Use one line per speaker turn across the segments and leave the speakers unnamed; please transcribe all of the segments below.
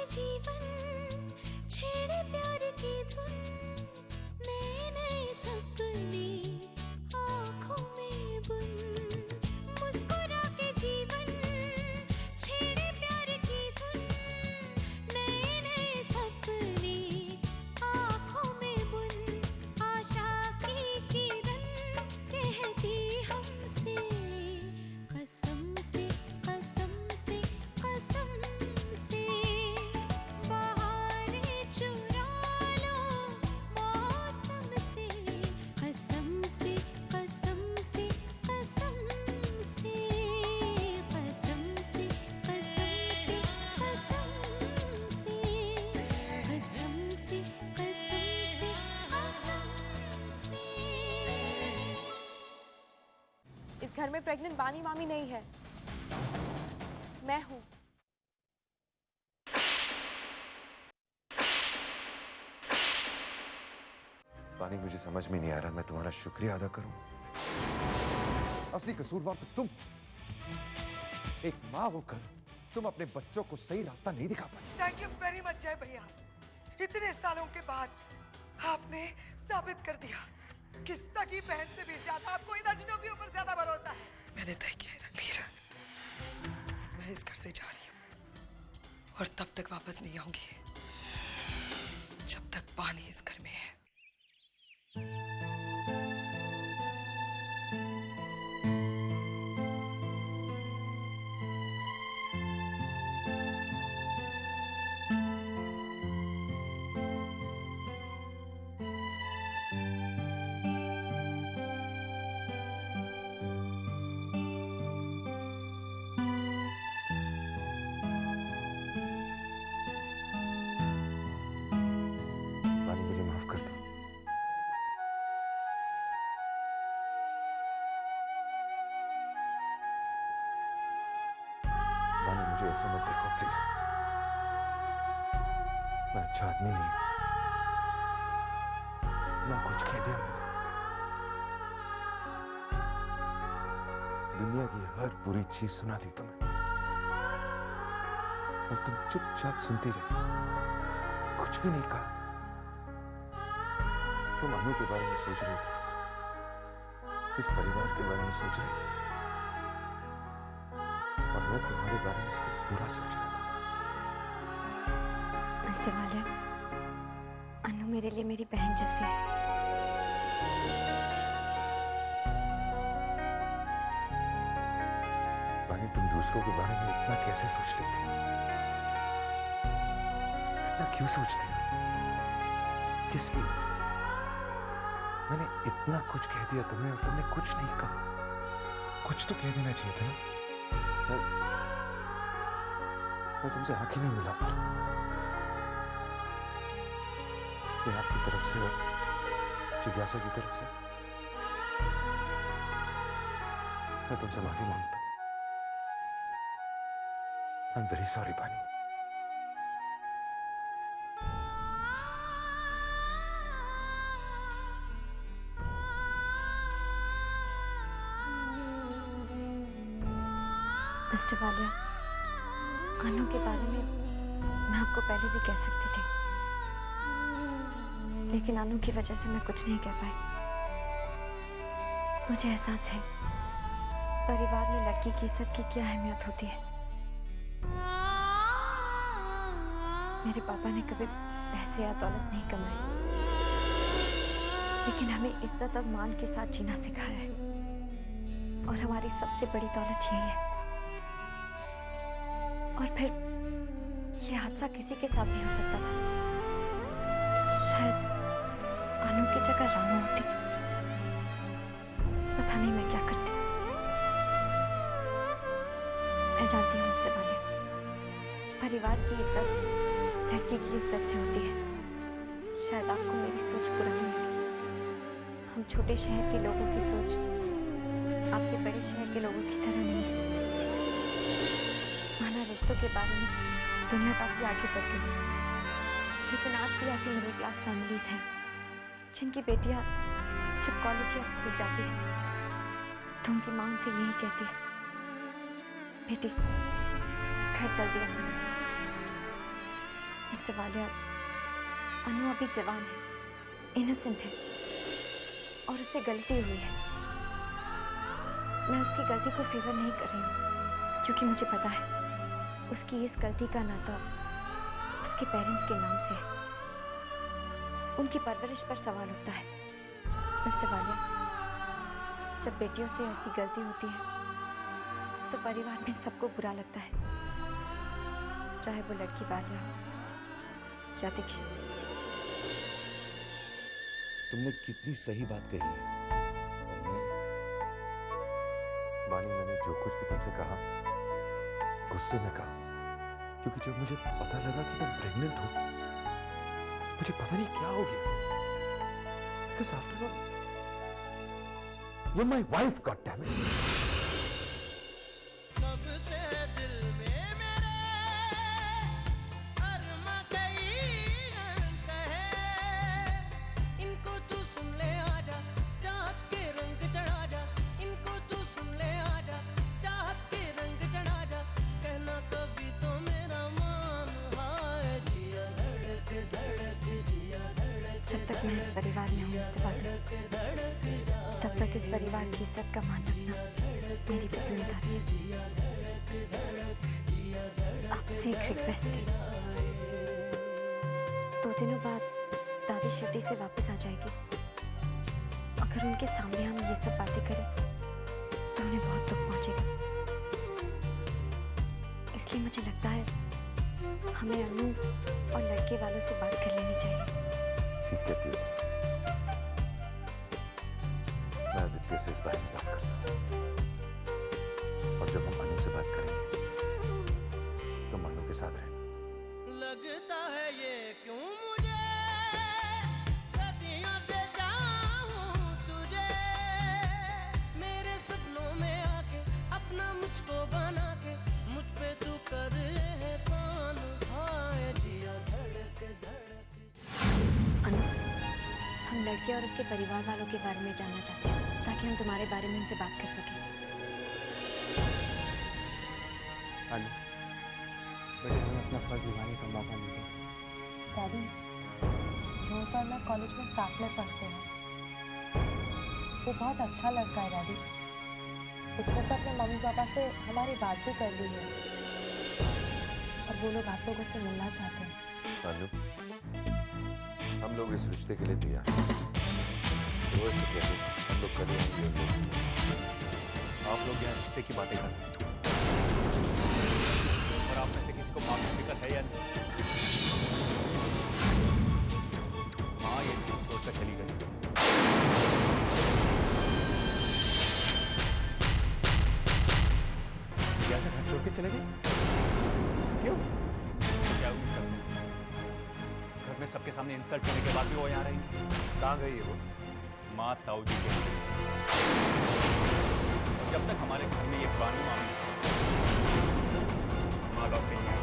जीवन छेड़े प्यार की धुन, नए नए सपने आँखों में बुन, मुस्कुरा के जीवन छेड़े प्यार की धुन, नए नए सपने आँखों में बुन, आशा की किरण कहती हमसे कसम से कसम से कसम से, बहारें चुरा लो मौसम से, कसम से कसम से कसम से, कसम से कसम से कसम से, कसम से कसम से कसम से।
इस घर में प्रेग्नेंट बानी मामी नहीं है, मैं हूँ।
पानी, मुझे समझ में नहीं आ रहा मैं तुम्हारा शुक्रिया अदा करूं। असली कसूरवार तो तुम। एक माँ होकर तुम अपने बच्चों को सही रास्ता नहीं दिखा पाई।
थैंक यू वेरी मच जय भैया। इतने सालों के बाद आपने साबित कर दिया कि सगी बहन से भी ज्यादा आपको इन अजनबियों के ऊपर ज्यादा भरोसा है। मैंने तय किया है रणबीर, मैं इस घर से जा रही हूँ और तब तक वापस नहीं आऊंगी जब तक पानी इस घर में है।
पानी, मुझे माफ कर दो। पानी, मुझे ऐसे मत देखो प्लीज। मैं अच्छा आदमी नहीं हूं। ना कुछ कह दिया मैंने। दुनिया की हर बुरी चीज सुना दी तुम्हें और तुम चुपचाप सुनती रही, कुछ भी नहीं कहा। तुम अनु के बारे में सोच रही थी, इस परिवार के बारे में सोच रही थी और मैं तुम्हारे बारे में सिर्फ बुरा सोच रहा था।
मिस्टर वालिया, अनु मेरे लिए मेरी बहन जैसी है।
पानी, तुम दूसरों के बारे में इतना कैसे सोच लेती हो? इतना क्यों सोचती हो? किस लिए? मैंने इतना कुछ कह दिया तुम्हें और तुमने कुछ नहीं कहा। कुछ तो कह देना चाहिए था ना। मैं तुमसे आंख ही नहीं मिला पा रहा। मैं आपकी तरफ से और जिज्ञासा की तरफ से मैं तुमसे माफी मांगता हूं। आई एम वेरी सॉरी पानी।
मिस्टर वालिया, अनु के बारे में मैं आपको पहले भी कह सकती थी, लेकिन अनु की वजह से मैं कुछ नहीं कह पाई। मुझे एहसास है परिवार में लड़की की इज्जत की क्या अहमियत होती है। मेरे पापा ने कभी पैसे या दौलत नहीं कमाई, लेकिन हमें इज्जत और मान के साथ जीना सिखाया है और हमारी सबसे बड़ी दौलत यही है। और फिर ये हादसा किसी के साथ नहीं हो सकता था। शायद अनु की जगह रानू होती। पता नहीं मैं क्या करती। मैं जानती हूँ मिस्टर वालिया, परिवार की इज्जत लड़की की इज्जत से होती है। शायद आपको मेरी सोच पुरानी लगे। हम छोटे शहर के लोगों की सोच आपके बड़े शहर के लोगों की तरह नहीं है। माना रिश्तों के बारे में दुनिया काफी आगे बढ़ गई है, लेकिन आज भी ऐसी मिडिल क्लास फैमिलीज हैं जिनकी बेटियां जब कॉलेज या स्कूल जाती है तो उनकी मां उनसे यही कहती है, बेटी घर जल्दी आना। मिस्टर वालिया, अनु अभी जवान है, इनोसेंट है और उससे गलती हुई है। मैं उसकी गलती को फेवर नहीं कर रही हूँ, क्योंकि मुझे पता है उसकी इस गलती का नाता उसके पेरेंट्स के नाम से है। उनकी परवरिश पर सवाल उठता है। मिस्टर वालिया, जब बेटियों से ऐसी गलती होती है तो परिवार में सबको बुरा लगता है, चाहे वो लड़की वालिया हो या दीक्षित।
तुमने कितनी सही बात कही है। और मैं
बानी, मैंने जो कुछ भी तुमसे कहा गुस्से में कहा, क्योंकि जब मुझे पता लगा कि तुम प्रेग्नेंट हो, मुझे पता नहीं क्या हो गया। Because after all, you're my wife, goddammit.
जब तक मैं इस परिवार में हूँ मिस्टर वालिया, तब तक इस परिवार की इज्जत का मान रखना मेरी भी जिम्मेदारी है। आपसे एक रिक्वेस्ट थी। 2 दिनों बाद दादी शिरडी से वापस आ जाएगी। अगर उनके सामने हम ये सब बातें करें तो उन्हें बहुत दुख पहुंचेगा। इसलिए मुझे लगता है हमें अनु और लड़के वालों से बात कर लेनी चाहिए।
ठीक कहती हो। मैं आदित्य से इस बारे में बात करता हूँ, और जब हम अनु से बात करेंगे तो अनु के साथ रहेंगे।
लगता है ये क्यों मुझे सदियों से चाहूं तुझे, मेरे सपनों में आके अपना मुझको बना के मुझ पे तू कर एहसान, हाय जिया धड़क धड़क।
अनु, हम लड़के और उसके परिवार वालों के बारे में जानना चाहते हैं, ताकि हम तुम्हारे बारे में उनसे बात कर सकें।
अनु, बेटे हमें अपना फर्ज निभाने का मौका मिले।
डैडी, रोज और मैं कॉलेज में साथ में पढ़ते हैं। वो बहुत अच्छा लड़का है डैडी। उसने तो अपने मम्मी पापा से हमारी बात भी कर ली है और वो लोग आप लोगों से मिलना चाहते हैं।
अनु, हम लोग इस रिश्ते के लिए तैयार हैं। रोज से कहते हैं, हम लोग कल आएंगे। आप लोग यहाँ रिश्ते की बातें करते हैं और आप में से किसी को माँ की फिक्र है या नहीं? माँ ये छोड़कर चली गई। ऐसा घर छोड़ के चले गए? क्यों? क्या उम्मीद करते हैं? घर में सबके सामने इंसल्ट होने के बाद भी वो यहाँ रहेंगे? कहाँ गई है वो? माँ ताऊ जी के लिए। और जब तक हमारे घर में ये बानू मामी माँ लौट नहीं आई,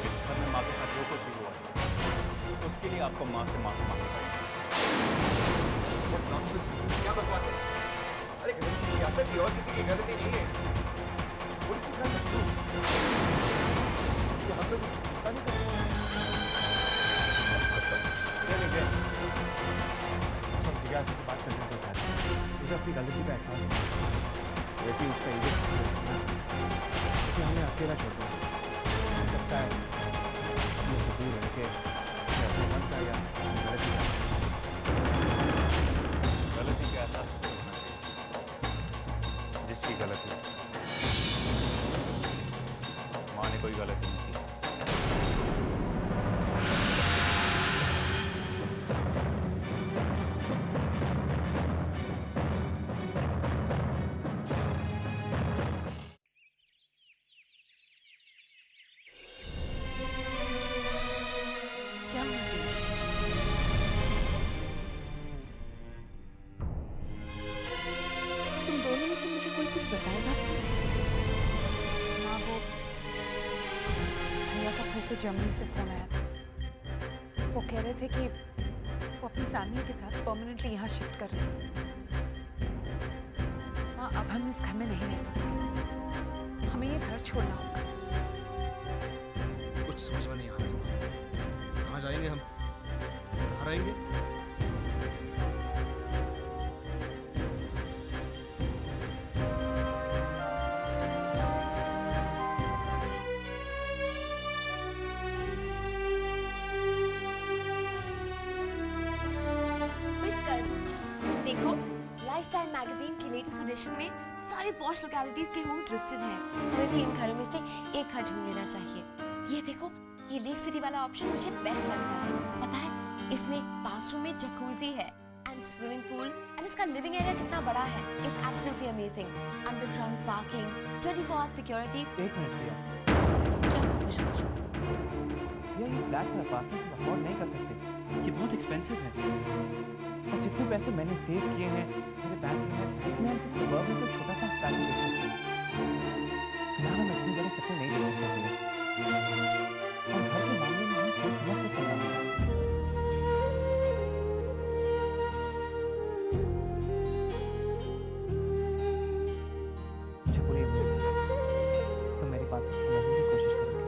इस घर में माँ के साथ जो कुछ भी हुआ है उसके लिए आपको माँ से माफी मांगनी पड़ेगी। क्या बकवास है? अरे घर की सियासत की और किसी की गलती नहीं है। पुलिस की गलती क्यों? हम लोग पता नहीं करते। से बात करने को चाहते हैं। उसे अपनी गलती का एहसास है, वैसे ही उसका ईगो उसे हमें अकेला छोड़ दिया। हो सकता है अपने से दूर रह के अपने मन का या गलती का एहसास जिसकी गलती माँ ने कोई गलती नहीं की।
से जर्मनी से फोन आया था। वो कह रहे थे कि वो अपनी फैमिली के साथ परमानेंटली यहाँ शिफ्ट कर रहे हैं। माँ, अब हम इस घर में नहीं रह सकते। हमें ये घर छोड़ना होगा।
कुछ समझ में नहीं आ रहा। कहाँ जाएंगे हम? कहाँ रहेंगे?
देखो, लाइफस्टाइल मैगजीन की लेटेस्ट एडिशन में सारे पॉश लोकेलिटीज के होम्स लिस्टेड हैं। हमें भी इन घरों में से एक घर ढूंढ लेना चाहिए। ये देखो, ये लेक सिटी वाला ऑप्शन मुझे बेस्ट लग रहा है। पता है, इसमें बाथरूम में जकूजी है एंड स्विमिंग पूल, एंड इसका लिविंग एरिया कितना बड़ा है। It's absolutely amazing. Underground parking, 24 hour security.
एक मिनट भैया,
क्या हुआ मुश्किल?
ये फ्लैट और अपार्टमेंट्स हम अफोर्ड नहीं कर सकते।
ये बहुत एक्सपेंसिव है।
और जितने पैसे मैंने सेव किए हैं मेरे बैंक में, उसमें हम सबसे वर्ग में तो छोटा सा फ्लैट ले सकते हैं। फिलहाल हम इतनी बड़े सपने नहीं देख सकते और घर के मामले में हमें सोच समझ कर चलना होगा। मुझे पूरी उम्मीद है तुम मेरी बात को समझने की कोशिश करोगे।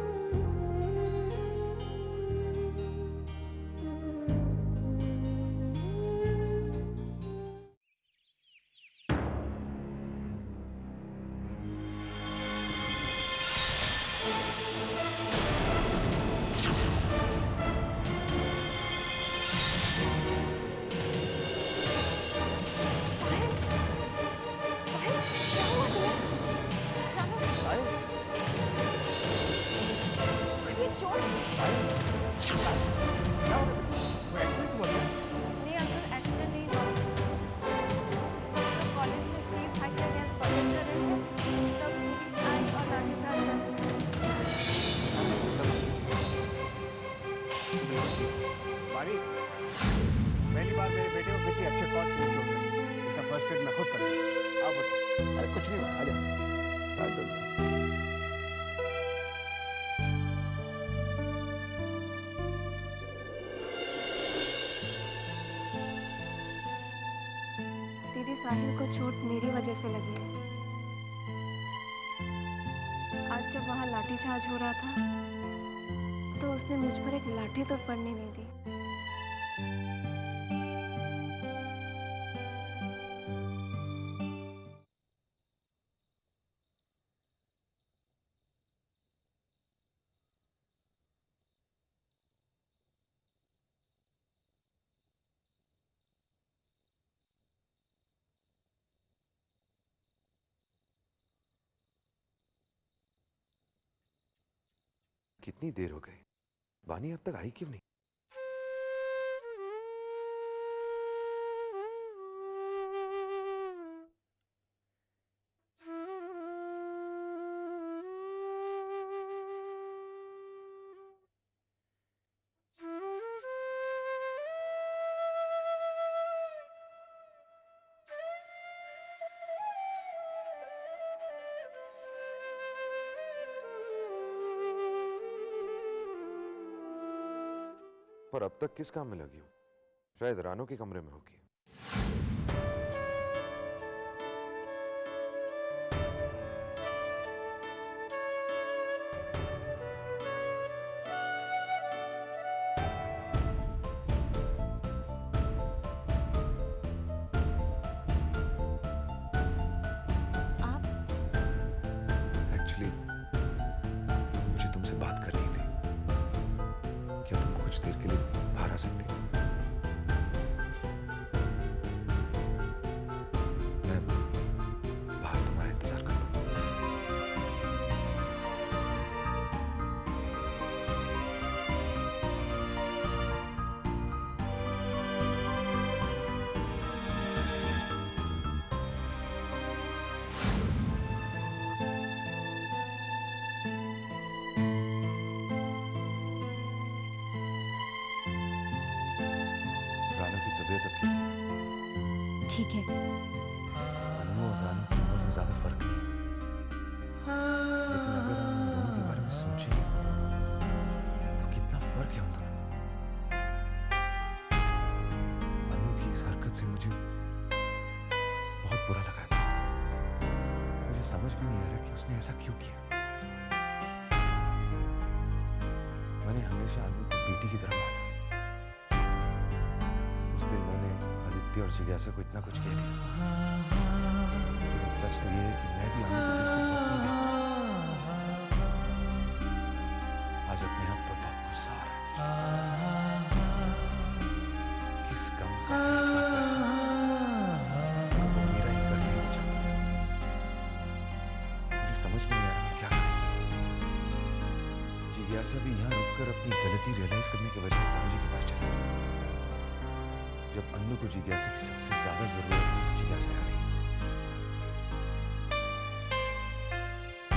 पहली बार मेरे बेटे को किसी अच्छे कॉज के लिए चोट लगी। इसका फर्स्ट एड मैं खुद करूंगा। आप बताओ। अरे कुछ नहीं हुआ, आ जाओ।
दीदी, साहिल को चोट मेरी वजह से लगी है। आज जब वहाँ लाठीचार्ज हो रहा था तो उसने मुझ पर एक लाठी तो पड़ने नहीं दी।
कितनी देर हो गई? वानी अब तक आई क्यों नहीं? पर अब तक किस काम में लगी हो? शायद रानो के कमरे में होगी। एक्चुअली मुझे तुमसे बात करनी थी। क्या तुम कुछ देर के लिए बाहर आ सकती हो? मैं बाहर तुम्हारा इंतजार करता हूँ। रानो की तबीयत अब कैसी है?
ठीक है।
अनु और रानो की उम्र में ज्यादा फर्क नहीं है। लेकिन अगर हम उन दोनों के बारे में सोचें तो कितना फर्क है उन दोनों में। अनु की इस हरकत से मुझे बहुत बुरा लगा था। मुझे समझ में नहीं आ रहा कि उसने ऐसा क्यों किया। मैंने हमेशा अनु को बेटी की तरह माना। उस दिन मैंने आदित्य और जिज्ञासा को इतना कुछ कह दिया, लेकिन सच तो ये है कि मैं भी अनु को बिल्कुल अपनी नहीं। आज अपने आप पर बहुत गुस्सा आ रहा है। किस काम का इतना पैसा वो मेरा ही करने नहीं चाहता। मुझे समझ में नहीं आ रहा मैं क्या करूं। जिज्ञासा भी यहाँ रुककर अपनी गलती रियलाइज करने के बजाय ताऊजी के पास चली। जब अन्नू को जिज्ञासा की सबसे ज्यादा जरूरत थी तो जिज्ञासा आ गई।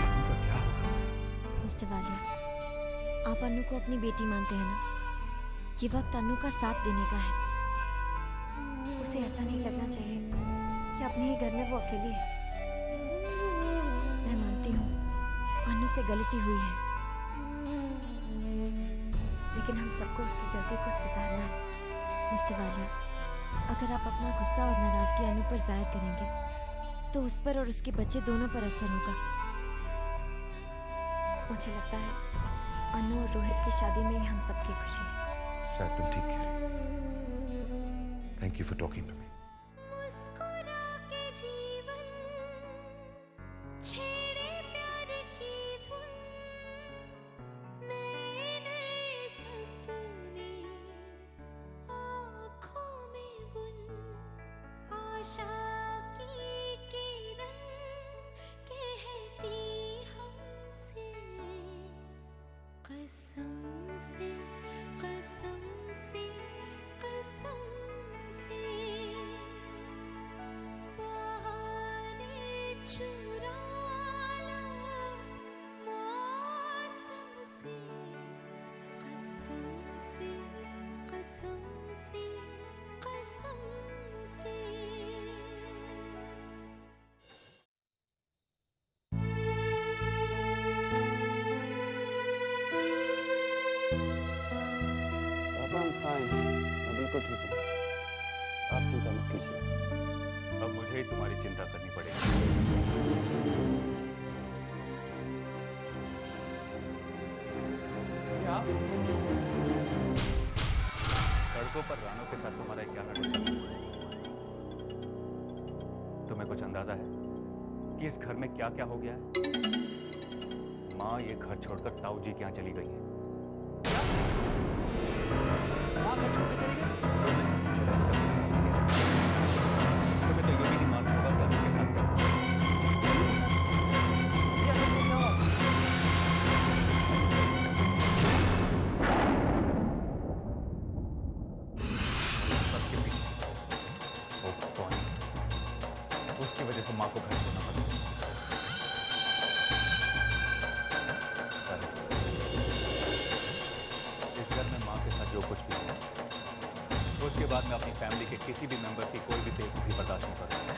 अन्नू का क्या होगा?
मिस्टर वालिया, आप अन्नू को अपनी बेटी मानते हैं ना? ये वक्त अन्नू का साथ देने का है। उसे ऐसा नहीं लगना चाहिए कि अपने ही घर में वो अकेली है। मैं मानती हूँ अन्नू से गलती हुई है, लेकिन हम सबको उसकी गलती को सुधारना है। मिस्टर वालिया, अगर आप अपना गुस्सा और नाराजगी अन्नू पर जाहिर करेंगे तो उस पर और उसके बच्चे दोनों पर असर होगा। मुझे लगता है अन्नू और रोहित की शादी में ही हम सबकी खुशी है।
शायद तुम ठीक कह रहे हो। Thank you for talking to me.
मुस्कुरा के जीवन छेड़े प्यार की धुन, नए नए सपने आँखों में बुन, आशा की किरण कहती हमसे कसम से कसम से कसम से बहारें चुरा लो मौसम से, कसम से कसम से कसम से।
मैं बिल्कुल ठीक हूँ, आप चिंता मत कीजिए।
अब मुझे ही तुम्हारी चिंता करनी पड़ेगी। सड़कों पर रानों के साथ तुम्हारा क्या नाटक चल रहा है? तुम्हें कुछ अंदाजा है कि इस घर में क्या क्या हो गया है? माँ ये घर छोड़कर ताऊ जी के यहाँ चली गई है। तुम्हें तो ये भी नहीं मालूम होगा कि आपके साथ क्या हुआ। उसकी वजह से माँ को घर छोड़ना पड़ा। इस घर में माँ के साथ जो कुछ भी हुआ, उसके बाद मैं अपनी फैमिली के किसी भी मेंबर की कोई भी बेवकूफी बर्दाश्त नहीं करूंगा।